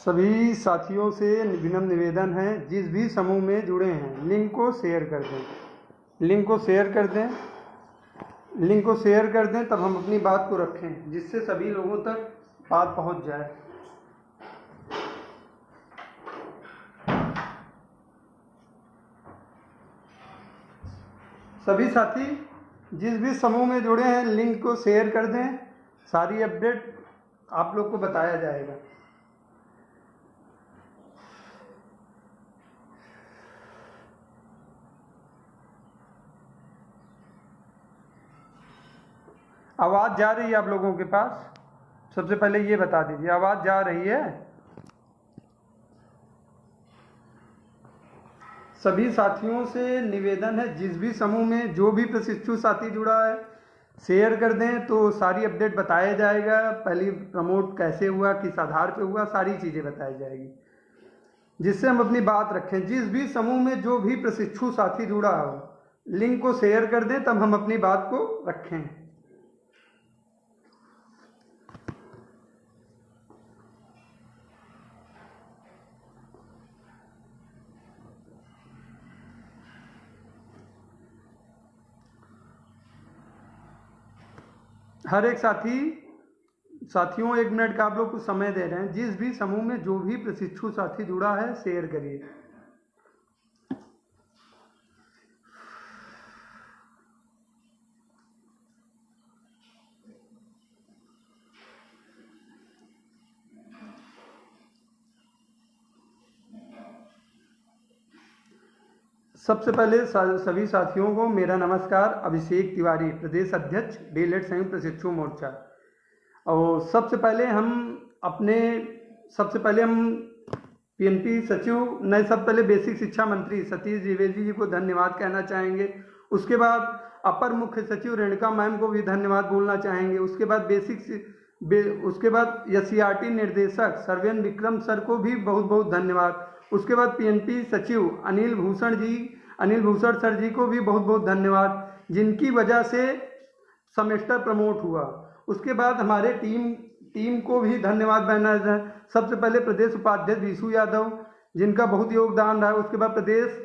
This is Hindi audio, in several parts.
सभी साथियों से विनम्र निवेदन है, जिस भी समूह में जुड़े हैं लिंक को शेयर कर दें। लिंक को शेयर कर दें, लिंक को शेयर कर दें, तब हम अपनी बात को रखें जिससे सभी लोगों तक बात पहुंच जाए। सभी साथी जिस भी समूह में जुड़े हैं लिंक को शेयर कर दें, सारी अपडेट आप लोग को बताया जाएगा। आवाज़ जा रही है आप लोगों के पास? सबसे पहले ये बता दीजिए, आवाज़ जा रही है? सभी साथियों से निवेदन है, जिस भी समूह में जो भी प्रशिक्षु साथी जुड़ा है शेयर कर दें, तो सारी अपडेट बताया जाएगा। पहले प्रमोट कैसे हुआ, किस आधार पे हुआ, सारी चीज़ें बताई जाएगी, जिससे हम अपनी बात रखें। जिस भी समूह में जो भी प्रशिक्षु साथी जुड़ा हो लिंक को शेयर कर दें, तब हम अपनी बात को रखें। हर एक साथियों 1 मिनट का आप लोग को समय दे रहे हैं। जिस भी समूह में जो भी प्रशिक्षु साथी जुड़ा है शेयर करिए। सबसे पहले सभी साथियों को मेरा नमस्कार। अभिषेक तिवारी, प्रदेश अध्यक्ष डीएलएड संयुक्त प्रशिक्षु मोर्चा। और सबसे पहले हम पीएनपी सचिव नहीं, सब पहले बेसिक शिक्षा मंत्री सतीश द्विवेदी जी को धन्यवाद कहना चाहेंगे। उसके बाद अपर मुख्य सचिव रेणुका मैम को भी धन्यवाद बोलना चाहेंगे। उसके बाद एससीईआरटी निर्देशक सर्वेन विक्रम सर को भी बहुत बहुत धन्यवाद। उसके बाद पीएनपी सचिव अनिल भूषण सर जी को भी बहुत बहुत धन्यवाद, जिनकी वजह से सेमेस्टर प्रमोट हुआ। उसके बाद हमारे टीम को भी धन्यवाद देना है। सबसे पहले प्रदेश उपाध्यक्ष विशु यादव, जिनका बहुत योगदान रहा है। उसके बाद प्रदेश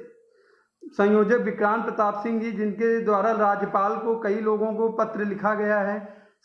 संयोजक विक्रांत प्रताप सिंह जी, जिनके द्वारा राज्यपाल को कई लोगों को पत्र लिखा गया है।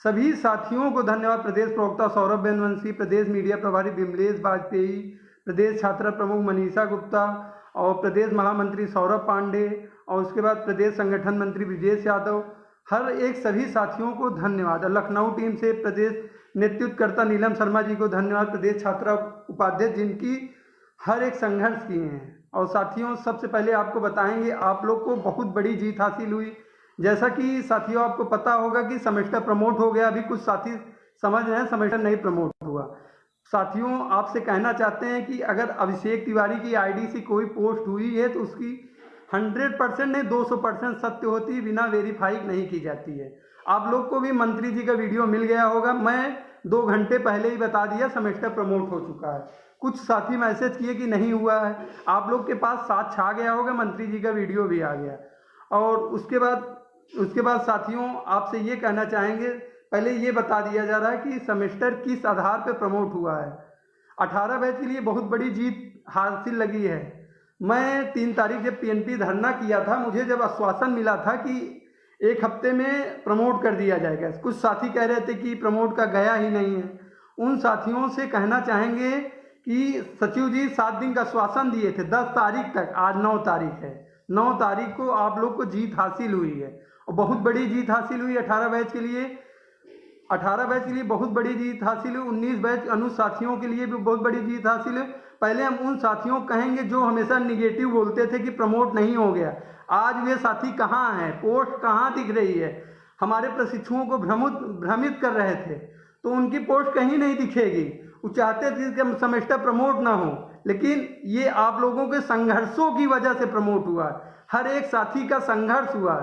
सभी साथियों को धन्यवाद। प्रदेश प्रवक्ता सौरभ बेनवंशी, प्रदेश मीडिया प्रभारी विमलेश वाजपेयी, प्रदेश छात्रा प्रमुख मनीषा गुप्ता और प्रदेश महामंत्री सौरभ पांडे, और उसके बाद प्रदेश संगठन मंत्री ब्रिजेश यादव। हर एक सभी साथियों को धन्यवाद। लखनऊ टीम से प्रदेश नेतृत्वकर्ता नीलम शर्मा जी को धन्यवाद, प्रदेश छात्रा उपाध्यक्ष, जिनकी हर एक संघर्ष किए हैं। और साथियों, सबसे पहले आपको बताएंगे, आप लोग को बहुत बड़ी जीत हासिल हुई। जैसा कि साथियों आपको पता होगा कि सेमेस्टर प्रमोट हो गया। अभी कुछ साथी समझ रहे हैं सेमेस्टर नहीं प्रमोट हुआ। साथियों, आपसे कहना चाहते हैं कि अगर अभिषेक तिवारी की आईडी से कोई पोस्ट हुई है तो उसकी 100% नहीं 200% सत्य होती है, बिना वेरीफाई नहीं की जाती है। आप लोग को भी मंत्री जी का वीडियो मिल गया होगा। मैं 2 घंटे पहले ही बता दिया सेमेस्टर प्रमोट हो चुका है। कुछ साथी मैसेज किए कि नहीं हुआ है। आप लोग के पास साथ छा गया होगा, मंत्री जी का वीडियो भी आ गया। और उसके बाद साथियों आपसे ये कहना चाहेंगे, पहले ये बता दिया जा रहा है कि सेमेस्टर किस आधार पर प्रमोट हुआ है। 18 बैच के लिए बहुत बड़ी जीत हासिल लगी है। मैं 3 तारीख जब पीएनपी धरना किया था, मुझे जब आश्वासन मिला था कि 1 हफ्ते में प्रमोट कर दिया जाएगा। कुछ साथी कह रहे थे कि प्रमोट का गया ही नहीं है। उन साथियों से कहना चाहेंगे कि सचिव जी 7 दिन का आश्वासन दिए थे, 10 तारीख तक। आज 9 तारीख है, 9 तारीख को आप लोग को जीत हासिल हुई है और बहुत बड़ी जीत हासिल हुई। 18 बैच के लिए बहुत बड़ी जीत हासिल हुई। 19 बैच साथियों के लिए भी बहुत बड़ी जीत हासिल है। पहले हम उन साथियों को कहेंगे जो हमेशा निगेटिव बोलते थे कि प्रमोट नहीं हो गया। आज वे साथी कहाँ हैं, पोस्ट कहाँ दिख रही है? हमारे प्रशिक्षुओं को भ्रमित कर रहे थे, तो उनकी पोस्ट कहीं नहीं दिखेगी। वो चाहते थे कि सेमेस्टर प्रमोट ना हो, लेकिन ये आप लोगों के संघर्षों की वजह से प्रमोट हुआ। हर एक साथी का संघर्ष हुआ।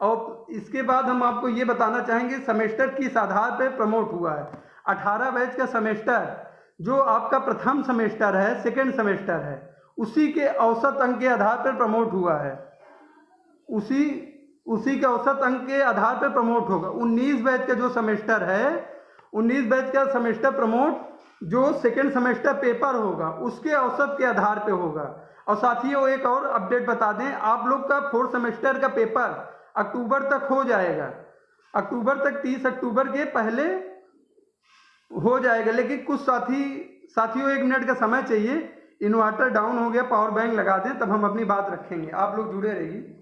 और इसके बाद हम आपको ये बताना चाहेंगे सेमेस्टर किस आधार पर प्रमोट हुआ है। 18 बैच का सेमेस्टर जो आपका प्रथम सेमेस्टर है, सेकंड सेमेस्टर है, उसी के औसत अंक के आधार पर प्रमोट हुआ है। उसी के औसत अंक के आधार पर प्रमोट होगा। 19 बैच का जो सेमेस्टर है, 19 बैच का सेमेस्टर प्रमोट जो सेकेंड सेमेस्टर पेपर होगा उसके औसत के आधार पे होगा। और साथियों एक और अपडेट बता दें, आप लोग का फोर्थ सेमेस्टर का पेपर अक्टूबर तक हो जाएगा, अक्टूबर तक 30 अक्टूबर के पहले हो जाएगा। लेकिन कुछ साथियों 1 मिनट का समय चाहिए, इन्वर्टर डाउन हो गया, पावर बैंक लगा दें तब हम अपनी बात रखेंगे। आप लोग जुड़े रहिए।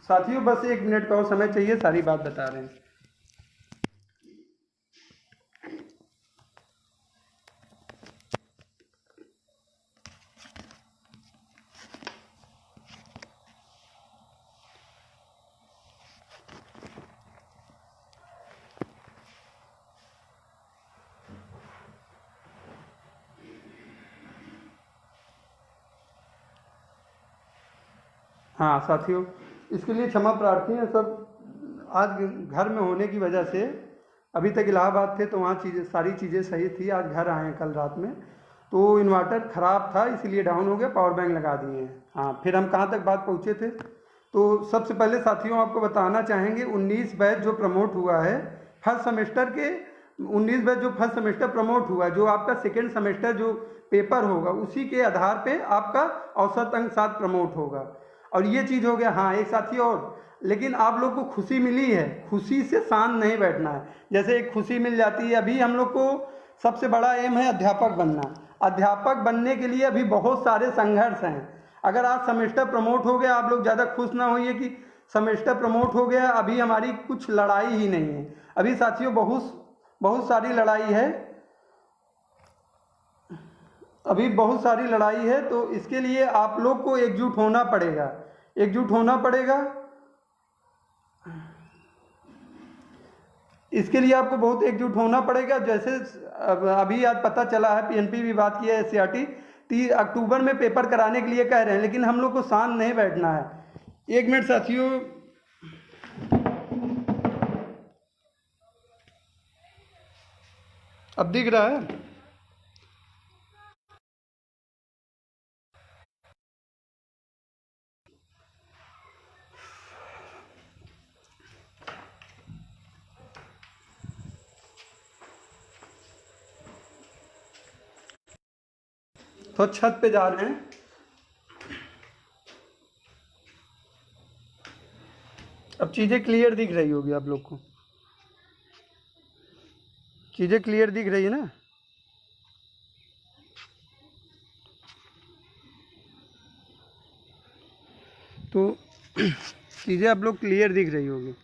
साथियों बस 1 मिनट का और समय चाहिए, सारी बात बता रहे हैं। हाँ साथियों, इसके लिए क्षमा प्रार्थी हैं सब। आज घर में होने की वजह से, अभी तक इलाहाबाद थे तो वहाँ सारी चीज़ें सही थी, आज घर आए हैं कल रात में, तो इन्वर्टर ख़राब था इसलिए डाउन हो गया, पावर बैंक लगा दिए हैं। हाँ, फिर हम कहाँ तक बात पहुँचे थे? तो सबसे पहले साथियों आपको बताना चाहेंगे 19 बैच जो प्रमोट हुआ है फर्स्ट सेमेस्टर के, 19 बैच जो फर्स्ट सेमेस्टर प्रमोट हुआ है, जो आपका सेकेंड सेमेस्टर जो पेपर होगा उसी के आधार पे आपका औसत अंक 7 प्रमोट होगा। और ये चीज़ हो गया। हाँ एक साथी और, लेकिन आप लोग को खुशी मिली है, खुशी से शांत नहीं बैठना है। जैसे एक खुशी मिल जाती है, अभी हम लोग को सबसे बड़ा एम है अध्यापक बनना। अध्यापक बनने के लिए अभी बहुत सारे संघर्ष हैं। अगर आज सेमेस्टर प्रमोट हो गया, आप लोग ज़्यादा खुश ना होइए कि सेमेस्टर प्रमोट हो गया, अभी हमारी कुछ लड़ाई ही नहीं है। अभी साथियों बहुत सारी लड़ाई है, अभी बहुत सारी लड़ाई है। तो इसके लिए आप लोग को एकजुट होना पड़ेगा, एकजुट होना पड़ेगा। इसके लिए आपको बहुत एकजुट होना पड़ेगा। जैसे अभी आज पता चला है, पीएनपी भी बात किया है, एससीईआरटी 30 अक्टूबर में पेपर कराने के लिए कह रहे हैं, लेकिन हम लोग को शांत नहीं बैठना है। 1 मिनट साथियों, अब दिख रहा है? तो छत पे जा रहे हैं। अब चीज़ें क्लियर दिख रही होगी आप लोग को, चीज़ें क्लियर दिख रही है ना? तो चीज़ें आप लोग क्लियर दिख रही होगी।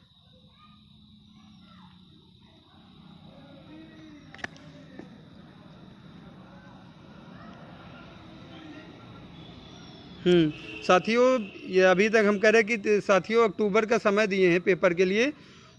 साथियों ये अभी तक हम कह रहे हैं कि साथियों अक्टूबर का समय दिए हैं पेपर के लिए,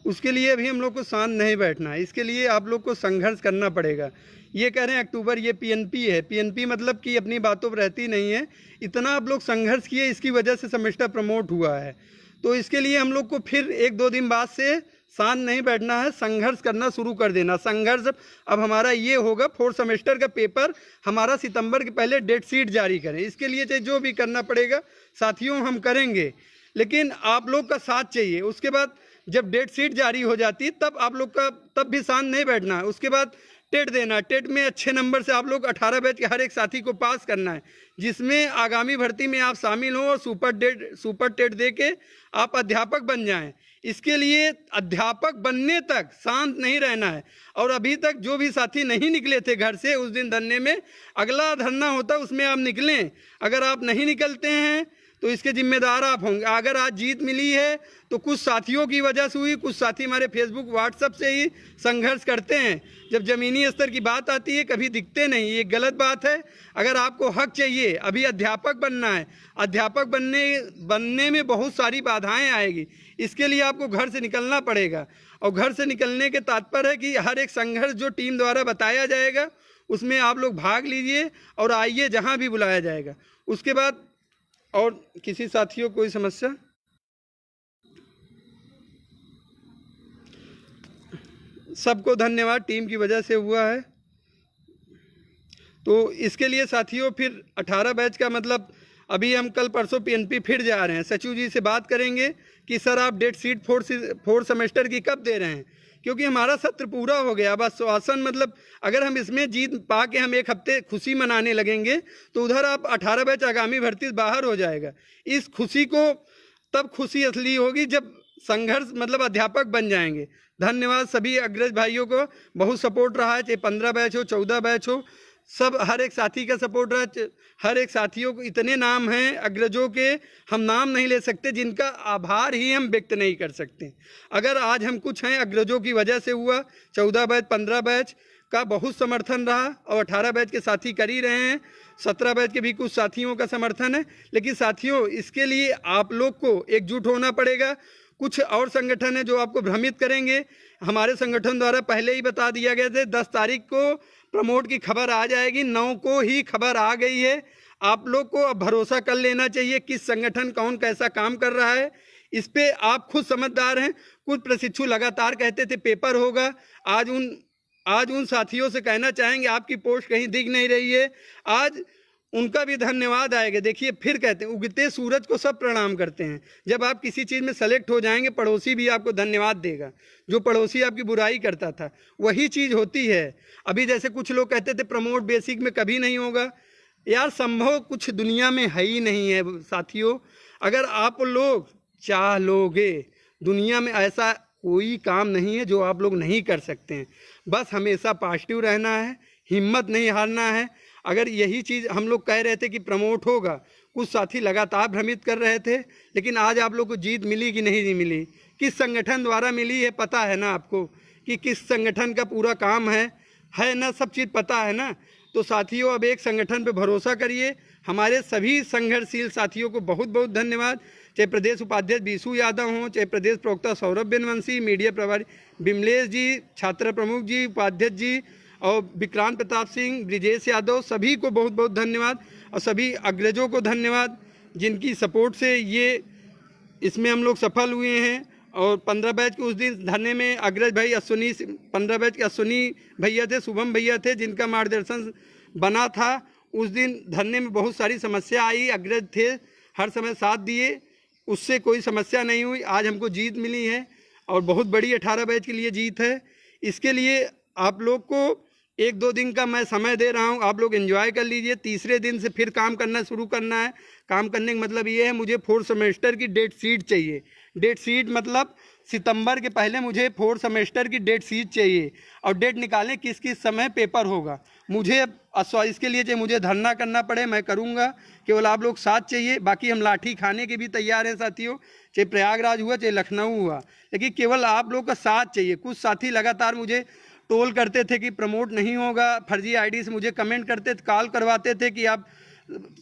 उसके लिए अभी हम लोग को शांत नहीं बैठना है। इसके लिए आप लोग को संघर्ष करना पड़ेगा। ये कह रहे हैं अक्टूबर, ये पीएनपी है। पीएनपी मतलब कि अपनी बातों पर रहती नहीं है। इतना आप लोग संघर्ष किए, इसकी वजह से सेमेस्टर प्रमोट हुआ है। तो इसके लिए हम लोग को फिर 1-2 दिन बाद से शांत नहीं बैठना है, संघर्ष करना शुरू कर देना। संघर्ष अब हमारा ये होगा, 4th सेमेस्टर का पेपर हमारा सितंबर के पहले डेट शीट जारी करें। इसके लिए चाहे जो भी करना पड़ेगा साथियों हम करेंगे, लेकिन आप लोग का साथ चाहिए। उसके बाद जब डेट शीट जारी हो जाती है तब आप लोग का, तब भी शांत नहीं बैठना है। उसके बाद टेट देना, टेट में अच्छे नंबर से आप लोग 18 बैच के हर एक साथी को पास करना है, जिसमें आगामी भर्ती में आप शामिल हों और सुपर टेट दे के आप अध्यापक बन जाएं। इसके लिए अध्यापक बनने तक शांत नहीं रहना है। और अभी तक जो भी साथी नहीं निकले थे घर से उस दिन धरने में, अगला धरना होता उसमें आप निकलें। अगर आप नहीं निकलते हैं तो इसके जिम्मेदार आप होंगे। अगर आज जीत मिली है तो कुछ साथियों की वजह से हुई, कुछ साथी हमारे फेसबुक व्हाट्सएप से ही संघर्ष करते हैं। जब ज़मीनी स्तर की बात आती है कभी दिखते नहीं, ये गलत बात है। अगर आपको हक चाहिए, अभी अध्यापक बनना है, अध्यापक बनने में बहुत सारी बाधाएं आएगी, इसके लिए आपको घर से निकलना पड़ेगा। और घर से निकलने के तात्पर्य है कि हर एक संघर्ष जो टीम द्वारा बताया जाएगा उसमें आप लोग भाग लीजिए और आइए जहां भी बुलाया जाएगा। उसके बाद और किसी साथियों कोई समस्या? सबको धन्यवाद, टीम की वजह से हुआ है। तो इसके लिए साथियों फिर 18 बैच का मतलब अभी हम कल परसों पीएनपी फिर जा रहे हैं। सचिव जी से बात करेंगे कि सर आप डेट शीट फोर्थ सेमेस्टर की कब दे रहे हैं, क्योंकि हमारा सत्र पूरा हो गया। बस श्वासन मतलब अगर हम इसमें जीत पा के हम एक हफ्ते खुशी मनाने लगेंगे तो उधर आप 18 बैच आगामी भर्ती बाहर हो जाएगा। इस खुशी को तब खुशी असली होगी जब संघर्ष मतलब अध्यापक बन जाएंगे। धन्यवाद सभी अग्रज भाइयों को, बहुत सपोर्ट रहा है, चाहे 15 बैच हो 14 बैच हो, सब हर एक साथी का सपोर्ट रहा। हर एक साथियों को इतने नाम हैं अग्रजों के, हम नाम नहीं ले सकते, जिनका आभार ही हम व्यक्त नहीं कर सकते। अगर आज हम कुछ हैं अग्रजों की वजह से हुआ। 14 बैच 15 बैच का बहुत समर्थन रहा और 18 बैच के साथी कर ही रहे हैं। 17 बैच के भी कुछ साथियों का समर्थन है। लेकिन साथियों इसके लिए आप लोग को एकजुट होना पड़ेगा। कुछ और संगठन है जो आपको भ्रमित करेंगे। हमारे संगठन द्वारा पहले ही बता दिया गया था 10 तारीख को प्रमोट की खबर आ जाएगी, 9 को ही खबर आ गई है। आप लोग को अब भरोसा कर लेना चाहिए किस संगठन कौन कैसा काम कर रहा है, इस पे आप खुद समझदार हैं। कुछ प्रशिक्षु लगातार कहते थे पेपर होगा, आज उन साथियों से कहना चाहेंगे आपकी पोस्ट कहीं दिख नहीं रही है, आज उनका भी धन्यवाद आएगा। देखिए फिर कहते हैं उगते सूरज को सब प्रणाम करते हैं। जब आप किसी चीज़ में सेलेक्ट हो जाएंगे पड़ोसी भी आपको धन्यवाद देगा। जो पड़ोसी आपकी बुराई करता था वही चीज़ होती है। अभी जैसे कुछ लोग कहते थे प्रमोट बेसिक में कभी नहीं होगा, यार संभव कुछ दुनिया में है ही नहीं है साथियों। अगर आप लोग चाह लोगे, दुनिया में ऐसा कोई काम नहीं है जो आप लोग नहीं कर सकते हैं। बस हमेशा पॉजिटिव रहना है, हिम्मत नहीं हारना है। अगर यही चीज़ हम लोग कह रहे थे कि प्रमोट होगा, कुछ साथी लगातार भ्रमित कर रहे थे, लेकिन आज आप लोग को जीत मिली कि नहीं मिली, किस संगठन द्वारा मिली है पता है ना आपको, कि किस संगठन का पूरा काम है ना, सब चीज़ पता है ना। तो साथियों अब एक संगठन पे भरोसा करिए। हमारे सभी संघर्षशील साथियों को बहुत बहुत धन्यवाद, चाहे प्रदेश उपाध्यक्ष बीसू यादव हों, चाहे प्रदेश प्रवक्ता सौरभ बेनवंशी, मीडिया प्रभारी बिमलेश जी, छात्र प्रमुख जी, उपाध्यक्ष जी और विक्रांत प्रताप सिंह, ब्रिजेश यादव, सभी को बहुत बहुत धन्यवाद। और सभी अग्रजों को धन्यवाद जिनकी सपोर्ट से ये इसमें हम लोग सफल हुए हैं। और 15 बैच के उस दिन धरने में अग्रज भाई अश्विनी, 15 बैच के अश्विनी भैया थे, शुभम भैया थे, जिनका मार्गदर्शन बना था। उस दिन धरने में बहुत सारी समस्या आई, अग्रज थे हर समय साथ दिए, उससे कोई समस्या नहीं हुई। आज हमको जीत मिली है और बहुत बड़ी 18 बैच के लिए जीत है। इसके लिए आप लोग को 1-2 दिन का मैं समय दे रहा हूं, आप लोग एंजॉय कर लीजिए। तीसरे दिन से फिर काम करना शुरू करना है। काम करने का मतलब ये है मुझे 4th सेमेस्टर की डेट शीट चाहिए। डेट शीट मतलब सितंबर के पहले मुझे 4th सेमेस्टर की डेट शीट चाहिए और डेट निकालें किस किस समय पेपर होगा। मुझे इसके लिए चाहे मुझे धरना करना पड़े मैं करूँगा, केवल आप लोग साथ चाहिए। बाकी हम लाठी खाने के भी तैयार हैं साथियों, चाहे प्रयागराज हुआ चाहे लखनऊ हुआ, लेकिन केवल आप लोग का साथ चाहिए। कुछ साथी लगातार मुझे टोल करते थे कि प्रमोट नहीं होगा, फर्जी आईडी से मुझे कमेंट करते थे, कॉल करवाते थे कि आप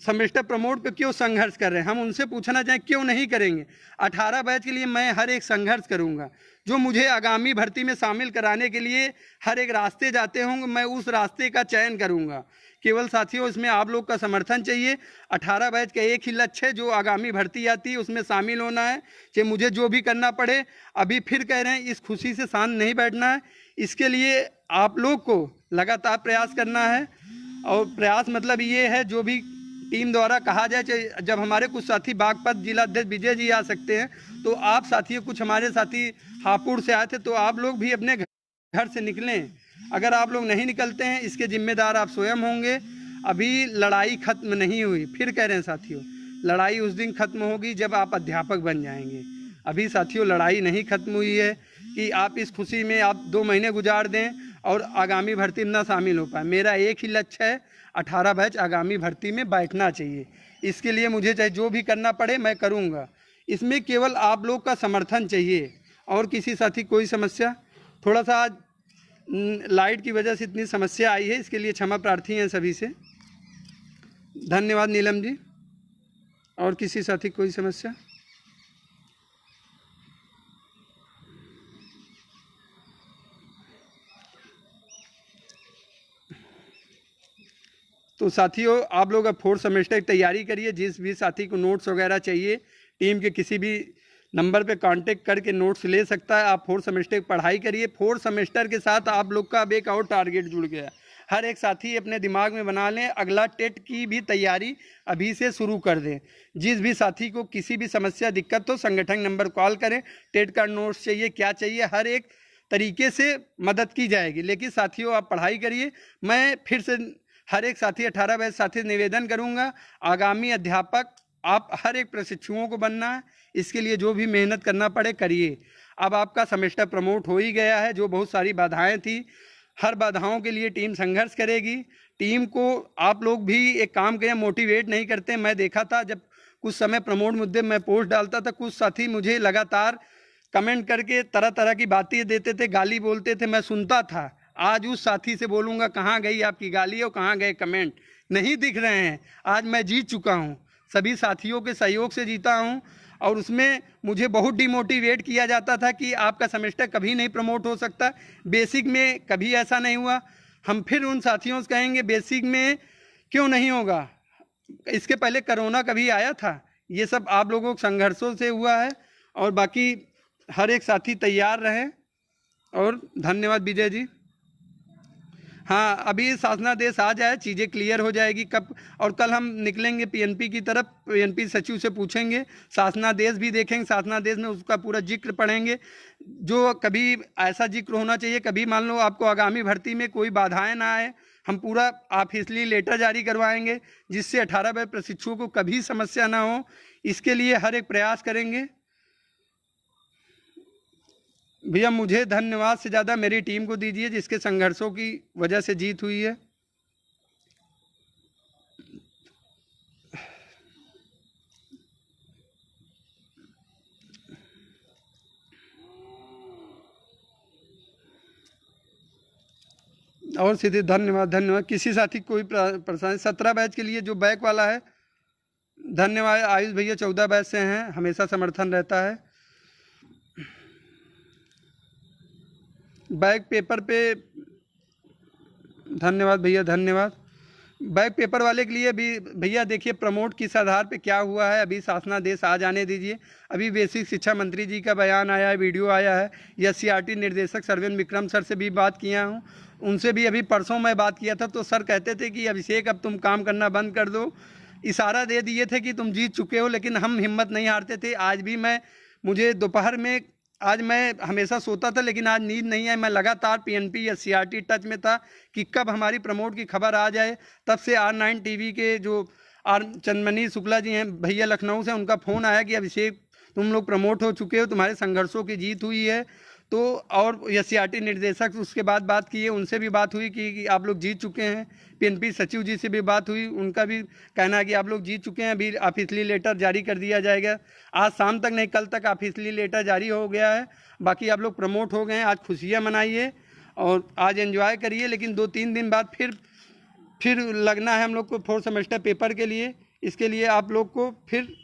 सेमेस्टर प्रमोट पे क्यों संघर्ष कर रहे हैं। हम उनसे पूछना चाहें क्यों नहीं करेंगे। 18 बैच के लिए मैं हर एक संघर्ष करूंगा। जो मुझे आगामी भर्ती में शामिल कराने के लिए हर एक रास्ते जाते होंगे, मैं उस रास्ते का चयन करूंगा। केवल साथियों इसमें आप लोग का समर्थन चाहिए। 18 बैच का एक ही लक्ष्य है, जो आगामी भर्ती आती है उसमें शामिल होना है, चाहे मुझे जो भी करना पड़े। अभी फिर कह रहे हैं इस खुशी से शांत नहीं बैठना है। इसके लिए आप लोग को लगातार प्रयास करना है। और प्रयास मतलब ये है जो भी टीम द्वारा कहा जाए, चाहे जब हमारे कुछ साथी बागपत जिला अध्यक्ष विजय जी आ सकते हैं, तो आप साथियों कुछ हमारे साथी हापुड़ से आए थे, तो आप लोग भी अपने घर से निकलें। अगर आप लोग नहीं निकलते हैं इसके जिम्मेदार आप स्वयं होंगे। अभी लड़ाई खत्म नहीं हुई, फिर कह रहे हैं साथियों लड़ाई उस दिन खत्म होगी जब आप अध्यापक बन जाएंगे। अभी साथियों लड़ाई नहीं खत्म हुई है कि आप इस खुशी में आप 2 महीने गुजार दें और आगामी भर्ती में ना शामिल हो पाए। मेरा एक ही लक्ष्य है, 18 बैच आगामी भर्ती में बैठना चाहिए। इसके लिए मुझे चाहे जो भी करना पड़े मैं करूँगा। इसमें केवल आप लोग का समर्थन चाहिए और किसी साथी कोई समस्या। थोड़ा सा आज लाइट की वजह से इतनी समस्या आई है, इसके लिए क्षमा प्रार्थी हैं सभी से। धन्यवाद नीलम जी। और किसी साथी कोई समस्या? तो साथियों आप लोग अब 4th सेमेस्टर की तैयारी करिए। जिस भी साथी को नोट्स वगैरह चाहिए टीम के किसी भी नंबर पे कांटेक्ट करके नोट्स ले सकता है। आप 4th सेमेस्टर की पढ़ाई करिए। 4th सेमेस्टर के साथ आप लोग का अब एक और टारगेट जुड़ गया। हर एक साथी अपने दिमाग में बना लें, अगला टेट की भी तैयारी अभी से शुरू कर दें। जिस भी साथी को किसी भी समस्या दिक्कत हो संगठन नंबर कॉल करें। टेट का नोट्स चाहिए, क्या चाहिए, हर एक तरीके से मदद की जाएगी। लेकिन साथियों आप पढ़ाई करिए। मैं फिर से हर एक साथी 18 बैच साथी निवेदन करूंगा, आगामी अध्यापक आप हर एक प्रशिक्षुओं को बनना है। इसके लिए जो भी मेहनत करना पड़े करिए। अब आपका सेमेस्टर प्रमोट हो ही गया है। जो बहुत सारी बाधाएं थी, हर बाधाओं के लिए टीम संघर्ष करेगी। टीम को आप लोग भी एक काम करें, मोटिवेट नहीं करते। मैं देखा था जब कुछ समय प्रमोट मुद्दे में पोस्ट डालता था, कुछ साथी मुझे लगातार कमेंट करके तरह तरह की बातें देते थे, गाली बोलते थे, मैं सुनता था। आज उस साथी से बोलूँगा कहाँ गई आपकी गाली और कहाँ गए कमेंट, नहीं दिख रहे हैं। आज मैं जीत चुका हूँ, सभी साथियों के सहयोग से जीता हूँ। और उसमें मुझे बहुत डिमोटिवेट किया जाता था कि आपका सेमेस्टर कभी नहीं प्रमोट हो सकता। बेसिक में कभी ऐसा नहीं हुआ। हम फिर उन साथियों से कहेंगे बेसिक में क्यों नहीं होगा। इसके पहले कोरोना कभी आया था? ये सब आप लोगों के संघर्षों से हुआ है। और बाकी हर एक साथी तैयार रहे। और धन्यवाद विजय जी। हाँ, अभी शासनादेश आ जाए चीज़ें क्लियर हो जाएगी कब। और कल हम निकलेंगे पीएनपी की तरफ, पीएनपी सचिव से पूछेंगे, शासनादेश भी देखेंगे। शासनादेश में उसका पूरा जिक्र पढ़ेंगे। जो कभी ऐसा जिक्र होना चाहिए, कभी मान लो आपको आगामी भर्ती में कोई बाधाएं ना आए, हम पूरा ऑफिशियली लेटर जारी करवाएंगे जिससे 18 बैच प्रशिक्षुओं को कभी समस्या ना हो। इसके लिए हर एक प्रयास करेंगे। भैया मुझे धन्यवाद से ज़्यादा मेरी टीम को दीजिए जिसके संघर्षों की वजह से जीत हुई है। और सीधे धन्यवाद धन्यवाद। किसी साथी कोई परेशानी? 17 बैच के लिए जो बैक वाला है, धन्यवाद। आयुष भैया 14 बैच से हैं, हमेशा समर्थन रहता है। बैक पेपर पे धन्यवाद भैया, धन्यवाद। बैक पेपर वाले के लिए भी भैया देखिए प्रमोट किस आधार पे क्या हुआ है, अभी शासनादेश आ जाने दीजिए। अभी बेसिक शिक्षा मंत्री जी का बयान आया है, वीडियो आया है। एससीईआरटी निर्देशक सरवेन विक्रम सर से भी बात किया हूँ, उनसे भी अभी परसों मैं बात किया था। तो सर कहते थे कि अभिषेक अब तुम काम करना बंद कर दो। इशारा दे दिए थे कि तुम जीत चुके हो, लेकिन हम हिम्मत नहीं हारते थे। आज भी मुझे दोपहर में, आज मैं हमेशा सोता था लेकिन आज नींद नहीं है। मैं लगातार पीएनपी या सीआरटी टच में था कि कब हमारी प्रमोट की खबर आ जाए। तब से R9 टीवी के जो चंदमणि शुक्ला जी हैं भैया लखनऊ से, उनका फ़ोन आया कि अभिषेक तुम लोग प्रमोट हो चुके हो, तुम्हारे संघर्षों की जीत हुई है। तो और एससीईआरटी निर्देशक उसके बाद बात की है, उनसे भी बात हुई कि आप लोग जीत चुके हैं। पीएनपी सचिव जी से भी बात हुई, उनका भी कहना है कि आप लोग जीत चुके हैं। अभी ऑफिशियली लेटर जारी कर दिया जाएगा, आज शाम तक नहीं कल तक ऑफिशियली लेटर जारी हो गया है। बाकी आप लोग प्रमोट हो गए हैं, आज खुशियाँ मनाइए और आज एंजॉय करिए। लेकिन 2-3 दिन बाद फिर लगना है हम लोग को 4th सेमेस्टर पेपर के लिए। इसके लिए आप लोग को फिर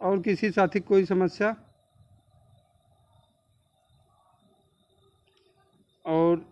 और किसी साथी कोई समस्या? और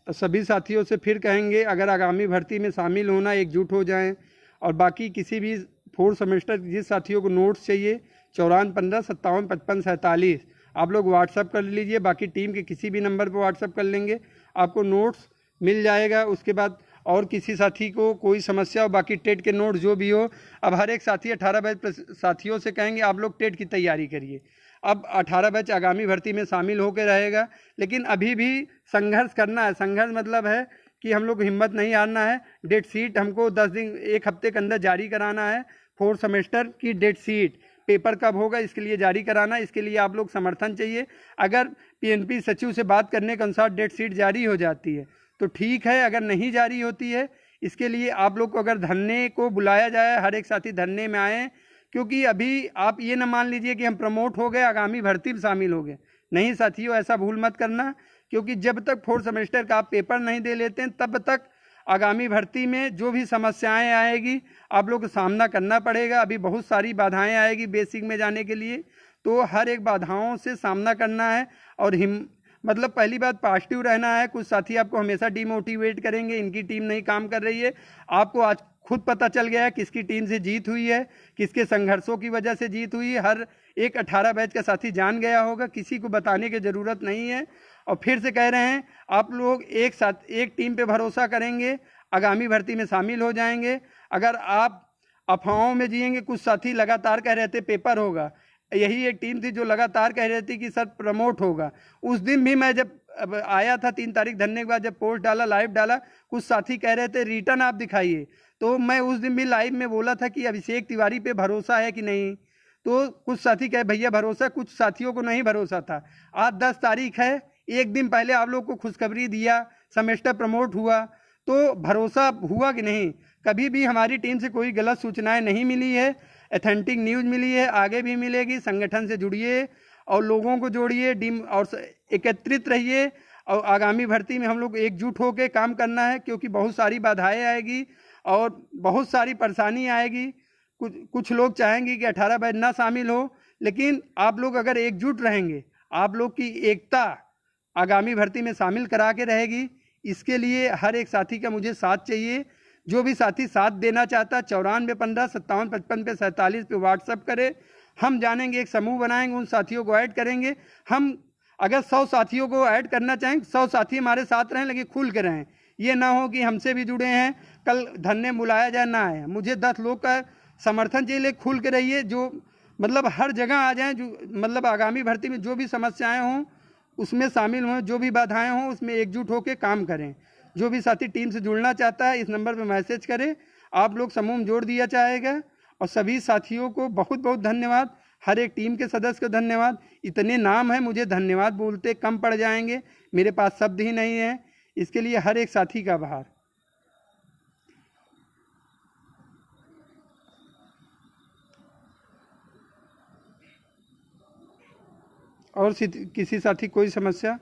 सभी साथियों से फिर कहेंगे अगर आगामी भर्ती में शामिल होना, एकजुट हो जाएं। और बाकी किसी भी 4th सेमेस्टर जिस साथियों को नोट्स चाहिए 94 15 57 55 47 आप लोग व्हाट्सअप कर लीजिए। बाकी टीम के किसी भी नंबर पर व्हाट्सअप कर लेंगे, आपको नोट्स मिल जाएगा। उसके बाद और किसी साथी को कोई समस्या हो, बाकी टेट के नोट जो भी हो, अब हर एक साथी 18 बैच साथियों से कहेंगे आप लोग टेट की तैयारी करिए। अब 18 बैच आगामी भर्ती में शामिल होकर रहेगा, लेकिन अभी भी संघर्ष करना है। संघर्ष मतलब है कि हम लोग को हिम्मत नहीं हारना है। डेट शीट हमको 10 दिन 1 हफ्ते के अंदर जारी कराना है। 4th सेमेस्टर की डेट शीट, पेपर कब होगा इसके लिए जारी कराना, इसके लिए आप लोग समर्थन चाहिए। अगर पीएनपी सचिव से बात करने के अनुसार डेट शीट जारी हो जाती है तो ठीक है, अगर नहीं जारी होती है इसके लिए आप लोग को अगर धरने को बुलाया जाए, हर एक साथी धरने में आए, क्योंकि अभी आप ये ना मान लीजिए कि हम प्रमोट हो गए आगामी भर्ती में शामिल हो गए। नहीं साथियों, ऐसा भूल मत करना, क्योंकि जब तक 4th सेमेस्टर का आप पेपर नहीं दे लेते हैं तब तक आगामी भर्ती में जो भी समस्याएं आएगी आप लोग को सामना करना पड़ेगा। अभी बहुत सारी बाधाएं आएगी बेसिक में जाने के लिए, तो हर एक बाधाओं से सामना करना है। और मतलब पहली बात पॉजिटिव रहना है। कुछ साथी आपको हमेशा डिमोटिवेट करेंगे, इनकी टीम नहीं काम कर रही है। आपको आज खुद पता चल गया है किसकी टीम से जीत हुई है, किसके संघर्षों की वजह से जीत हुई है। हर एक 18 बैच का साथी जान गया होगा, किसी को बताने की ज़रूरत नहीं है। और फिर से कह रहे हैं, आप लोग एक साथ एक टीम पे भरोसा करेंगे, आगामी भर्ती में शामिल हो जाएंगे। अगर आप अफवाहों में जिएंगे, कुछ साथी लगातार कह रहे थे पेपर होगा, यही एक टीम थी जो लगातार कह रही थी कि सर प्रमोट होगा। उस दिन भी मैं जब आया था 3 तारीख धरने के बाद, जब पोस्ट डाला, लाइव डाला, कुछ साथी कह रहे थे रिटर्न आप दिखाइए, तो मैं उस दिन भी लाइव में बोला था कि अभिषेक तिवारी पे भरोसा है कि नहीं। तो कुछ साथी कहे भैया भरोसा, कुछ साथियों को नहीं भरोसा था। आज 10 तारीख है, एक दिन पहले आप लोग को खुशखबरी दिया, सेमेस्टर प्रमोट हुआ, तो भरोसा हुआ कि नहीं। कभी भी हमारी टीम से कोई गलत सूचनाएं नहीं मिली है, ऑथेंटिक न्यूज़ मिली है, आगे भी मिलेगी। संगठन से जुड़िए और लोगों को जोड़िए, और एकत्रित रहिए, और आगामी भर्ती में हम लोग एकजुट होकर काम करना है, क्योंकि बहुत सारी बाधाएं आएगी और बहुत सारी परेशानी आएगी। कुछ लोग चाहेंगे कि 18 बैच ना शामिल हो, लेकिन आप लोग अगर एकजुट रहेंगे, आप लोग की एकता आगामी भर्ती में शामिल करा के रहेगी। इसके लिए हर एक साथी का मुझे साथ चाहिए। जो भी साथी साथ देना चाहता है 94155755 पे 47 पे व्हाट्सअप करे। हम जानेंगे, एक समूह बनाएंगे, उन साथियों को ऐड करेंगे। हम अगर 100 साथियों को ऐड करना चाहें, 100 साथी हमारे साथ रहें, लेकिन खुल के रहें। ये ना हो कि हमसे भी जुड़े हैं, कल धरने बुलाया जाए ना आए। मुझे 10 लोग का समर्थन चाहिए, खुल के रहिए, जो मतलब हर जगह आ जाएं, जो मतलब आगामी भर्ती में जो भी समस्याएं हों उसमें शामिल हों, जो भी बाधाएं हों उसमें एकजुट होकर काम करें। जो भी साथी टीम से जुड़ना चाहता है इस नंबर पर मैसेज करें, आप लोग समूह में जोड़ दिया जाएगा। और सभी साथियों को बहुत बहुत धन्यवाद, हर एक टीम के सदस्य को धन्यवाद। इतने नाम है, मुझे धन्यवाद बोलते कम पड़ जाएंगे, मेरे पास शब्द ही नहीं है। इसके लिए हर एक साथी का आभार। और किसी साथी कोई समस्या?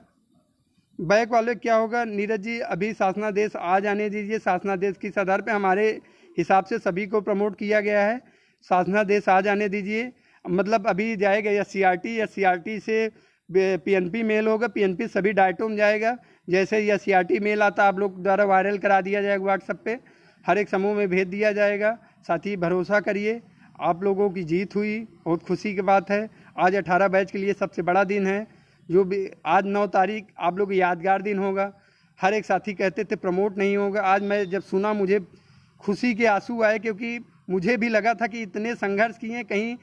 बैक वाले क्या होगा नीरज जी, अभी शासनादेश आ जाने दीजिए। शासनादेश किस आधार पे हमारे हिसाब से सभी को प्रमोट किया गया है, शासनादेश आ जाने दीजिए। मतलब अभी जाएगा या सीआरटी, या सीआरटी से पीएनपी मेल होगा, पीएनपी सभी डायटों में जाएगा। जैसे या सीआरटी मेल आता आप लोग द्वारा वायरल करा दिया जाएगा व्हाट्सएप पे, हर एक समूह में भेज दिया जाएगा। साथी भरोसा करिए, आप लोगों की जीत हुई, बहुत खुशी की बात है। आज 18 बैच के लिए सबसे बड़ा दिन है। जो भी आज 9 तारीख आप लोग यादगार दिन होगा। हर एक साथी कहते थे प्रमोट नहीं होगा, आज मैं जब सुना मुझे खुशी के आंसू आए, क्योंकि मुझे भी लगा था कि इतने संघर्ष किए, कहीं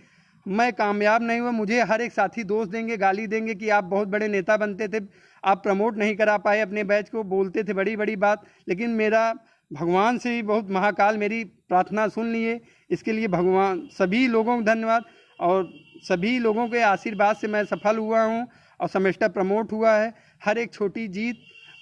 मैं कामयाब नहीं हुआ। मुझे हर एक साथी दोष देंगे, गाली देंगे कि आप बहुत बड़े नेता बनते थे, आप प्रमोट नहीं करा पाए अपने बैच को, बोलते थे बड़ी बड़ी बात। लेकिन मेरा भगवान से भी बहुत महाकाल मेरी प्रार्थना सुन लिए। इसके लिए भगवान सभी लोगों को धन्यवाद, और सभी लोगों के आशीर्वाद से मैं सफल हुआ हूँ और सेमेस्टर प्रमोट हुआ है। हर एक छोटी जीत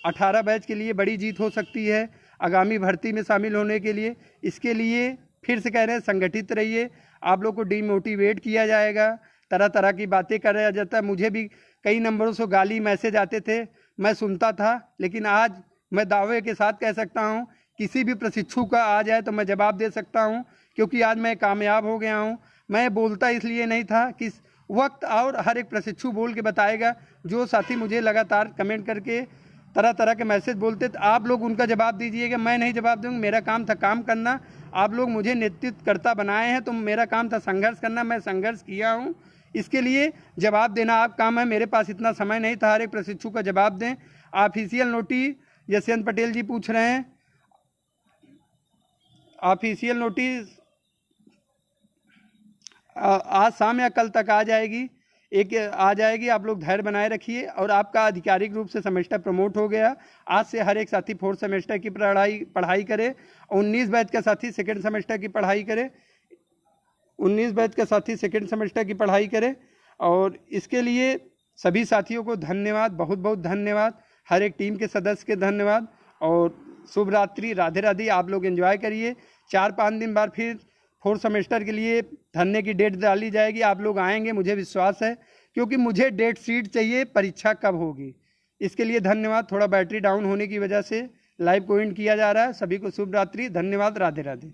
18 बैच के लिए बड़ी जीत हो सकती है आगामी भर्ती में शामिल होने के लिए। इसके लिए फिर से कह रहे हैं, संगठित रहिए। आप लोग को डिमोटिवेट किया जाएगा, तरह तरह की बातें कराया जाता है। मुझे भी कई नंबरों से गाली मैसेज आते थे, मैं सुनता था, लेकिन आज मैं दावे के साथ कह सकता हूँ किसी भी प्रशिक्षु का आ जाए तो मैं जवाब दे सकता हूँ, क्योंकि आज मैं कामयाब हो गया हूँ। मैं बोलता इसलिए नहीं था कि वक्त और हर एक प्रशिक्षु बोल के बताएगा। जो साथी मुझे लगातार कमेंट करके तरह तरह के मैसेज बोलते थे, आप लोग उनका जवाब दीजिएगा, मैं नहीं जवाब दूंगा। मेरा काम था काम करना, आप लोग मुझे नेतृत्वकर्ता बनाए हैं तो मेरा काम था संघर्ष करना, मैं संघर्ष किया हूँ। इसके लिए जवाब देना आप काम है, मेरे पास इतना समय नहीं था हर एक प्रशिक्षु का जवाब दें। ऑफिशियल नोटिस यशवंत पटेल जी पूछ रहे हैं, ऑफिशियल नोटिस आज शाम या कल तक आ जाएगी, आ जाएगी। आप लोग धैर्य बनाए रखिए। और आपका आधिकारिक रूप से सेमेस्टर प्रमोट हो गया। आज से हर एक साथी 4th सेमेस्टर की पढ़ाई करे। 19 बैच का साथी सेकेंड सेमेस्टर की पढ़ाई करे। 19 बैच का साथी सेकेंड सेमेस्टर की पढ़ाई करे। और इसके लिए सभी साथियों को धन्यवाद, बहुत बहुत धन्यवाद। हर एक टीम के सदस्य के धन्यवाद। और शुभ रात्रि, राधे राधे। आप लोग एंजॉय करिए। 4-5 दिन बाद फिर 4th सेमेस्टर के लिए धरने की डेट डाली जाएगी। आप लोग आएंगे, मुझे विश्वास है, क्योंकि मुझे डेट शीट चाहिए परीक्षा कब होगी। इसके लिए धन्यवाद। थोड़ा बैटरी डाउन होने की वजह से लाइव को एंड किया जा रहा है। सभी को शुभ रात्रि, धन्यवाद, राधे राधे।